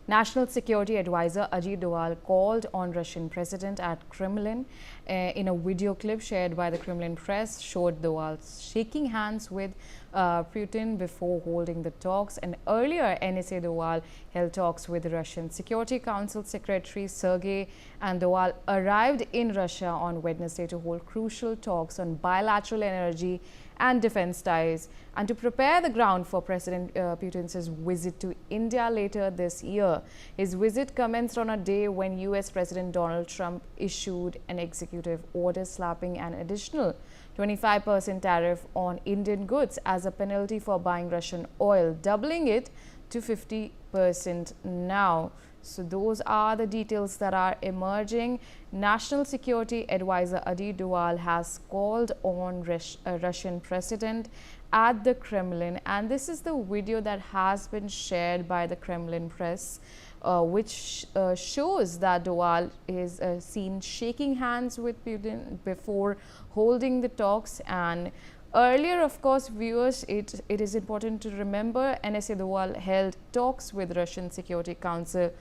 National Security Advisor Ajit Doval called on Russian President at Kremlin. In a video clip shared by the Kremlin press, showed Doval shaking hands with Putin before holding the talks. And earlier, NSA Doval held talks with Russian Security Council Secretary Sergei, and Doval arrived in Russia on Wednesday to hold crucial talks on bilateral energy and defense ties, and to prepare the ground for President Putin's visit to India later this year. His visit commenced on a day when US President Donald Trump issued an executive order slapping an additional 25% tariff on Indian goods as a penalty for buying Russian oil, doubling it to 50% now. So those are the details that are emerging. National Security Advisor Ajit Doval has called on Russian President at the Kremlin, and this is the video that has been shared by the Kremlin press, which shows that Doval is seen shaking hands with Putin before holding the talks. And earlier, of course, viewers, it is important to remember NSA Doval held talks with Russian Security Council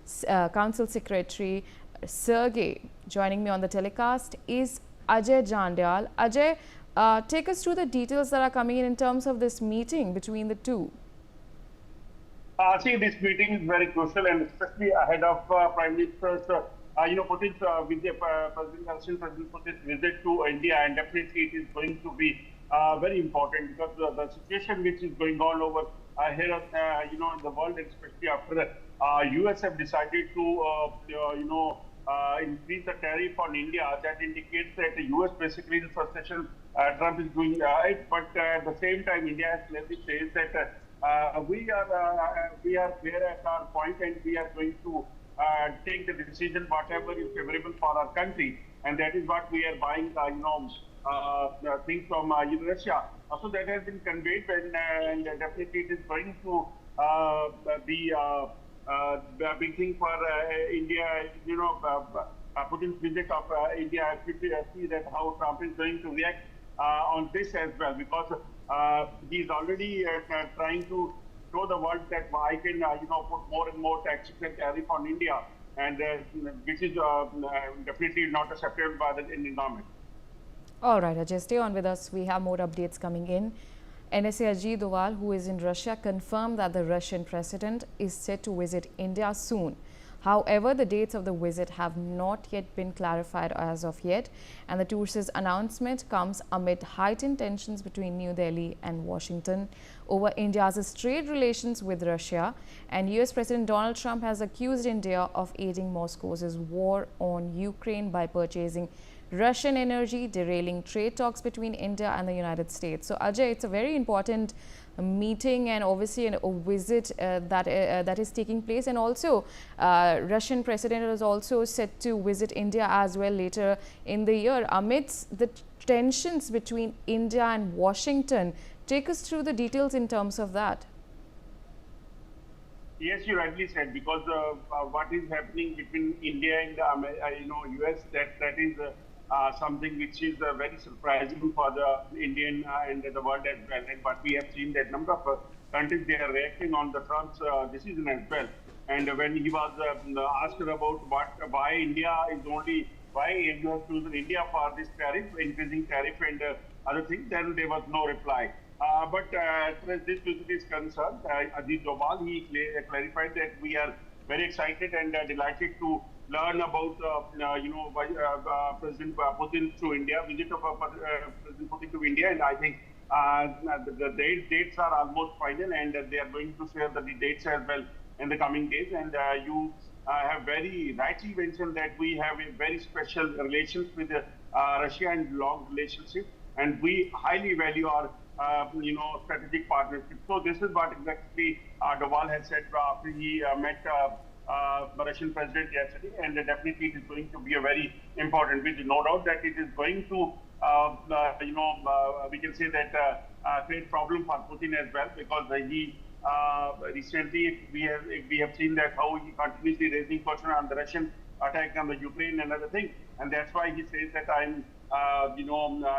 Secretary Sergei. Joining me on the telecast is Ajay Jandal. Ajay, take us through the details that are coming in terms of this meeting between the two. I think this meeting is very crucial, and especially ahead of Prime Minister's, Putin's Russian President Putin's visit to India, and definitely it is going to be very important because the situation which is going on over here, in the world, especially after the US have decided to, increase the tariff on India. That indicates that the US basically in frustration, Trump is doing it, but at the same time, India has clearly says that we are clear at our point, and we are going to take the decision whatever is favorable for our country, and that is what we are buying, things from Russia. So that has been conveyed, and definitely it is going to be a big thing for India. Putin's visit of India. See that how Trump is going to react on this as well, because he's already trying to show the world that I can, put more and more taxes and tariff on India, and which is definitely not acceptable by the Indian government. All right, Ajay, stay on with us. We have more updates coming in. NSA Ajit Doval, who is in Russia, confirmed that the Russian president is set to visit India soon. However, the dates of the visit have not yet been clarified as of yet, and the tour's announcement comes amid heightened tensions between New Delhi and Washington over India's trade relations with Russia. And US President Donald Trump has accused India of aiding Moscow's war on Ukraine by purchasing Russian energy, derailing trade talks between India and the United States. So, Ajay, it's a very important meeting, and obviously a visit that is taking place, and also Russian president is also set to visit India as well later in the year amidst the tensions between India and Washington. Take us through the details in terms of that. Yes, you rightly said, because what is happening between India and US, that is something which is very surprising for the Indian and the world as well. And what we have seen, that number of countries, they are reacting on the Trump's decision as well. And when he was asked about why India has chosen India for this tariff, increasing tariff and other things, then there was no reply. But as far as this visit is concerned, Ajit Doval, he clarified that we are very excited and delighted to learn about President Putin to India, visit of President Putin to India, and I think the dates are almost final, and they are going to share the dates as well in the coming days. And you have very rightly mentioned that we have a very special relations with Russia and long relationship, and we highly value our strategic partnership. So this is what exactly Doval has said after he met the Russian president yesterday, and definitely it is going to be a very important visit. No doubt that it is going to, we can say that create problem for Putin as well, because he recently we have seen that how he continuously raising question on the Russian attack on the Ukraine and other things, and that's why he says that I'm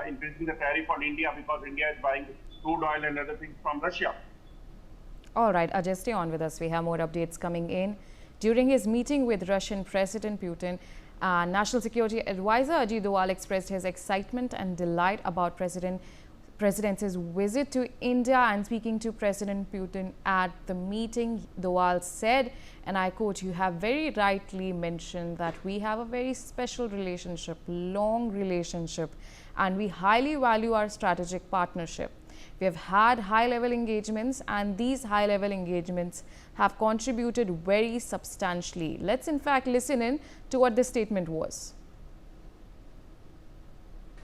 increasing the tariff on India because India is buying crude oil and other things from Russia. All right, Ajay, stay on with us. We have more updates coming in. During his meeting with Russian President Putin, National Security Advisor Ajit Doval expressed his excitement and delight about President's visit to India. And speaking to President Putin at the meeting, Doval said, and I quote, "You have very rightly mentioned that we have a very special relationship, long relationship, and we highly value our strategic partnership. We have had high-level engagements, and these high-level engagements have contributed very substantially." Let's in fact listen in to what this statement was.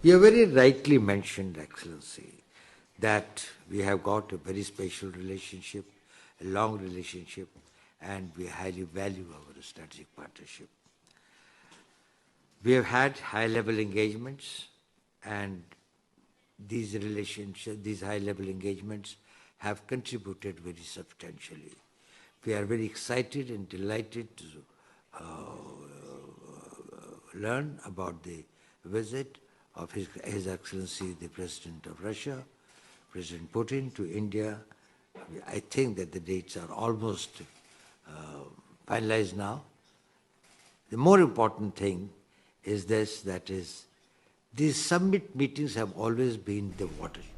You have very rightly mentioned, Excellency, that we have got a very special relationship, a long relationship, and we highly value our strategic partnership. We have had high-level engagements, and these high-level engagements have contributed very substantially. We are very excited and delighted to learn about the visit of His Excellency, the President of Russia, President Putin, to India. I think that the dates are almost finalized now. The more important thing is this, that is, these summit meetings have always been the watershed.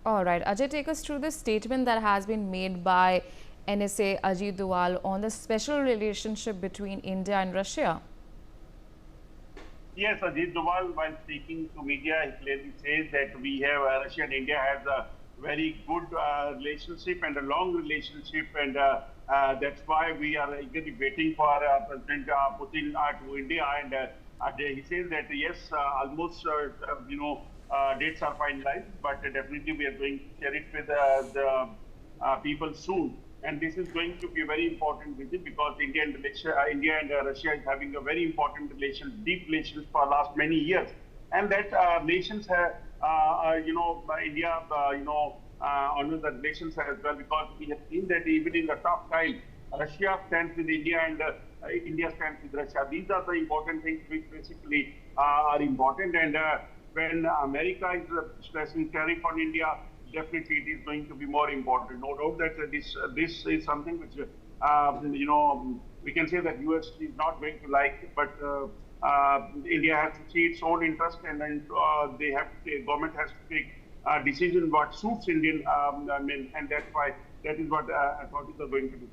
All right, Ajay, take us through the statement that has been made by NSA Ajit Doval on the special relationship between India and Russia. Yes, Ajit Doval, while speaking to media, he clearly says that we have, Russia and India has a very good relationship and a long relationship, and that's why we are eagerly waiting for President Putin to India. And he says that yes, almost dates are finalized, but definitely we are going to share it with the people soon. And this is going to be a very important visit because India and Russia is having a very important relation, deep relations for last many years, and that nations have, India, honors the relations as well, because we have seen that even in the tough time, Russia stands with India and India stands with Russia. These are the important things which basically are important. And when America is stressing tariff on India, definitely it is going to be more important. No doubt that this is something which, we can say that US is not going to like, but India has to see its own interest, and then government has to take a decision what suits Indian men, and that's why that is what authorities are going to do.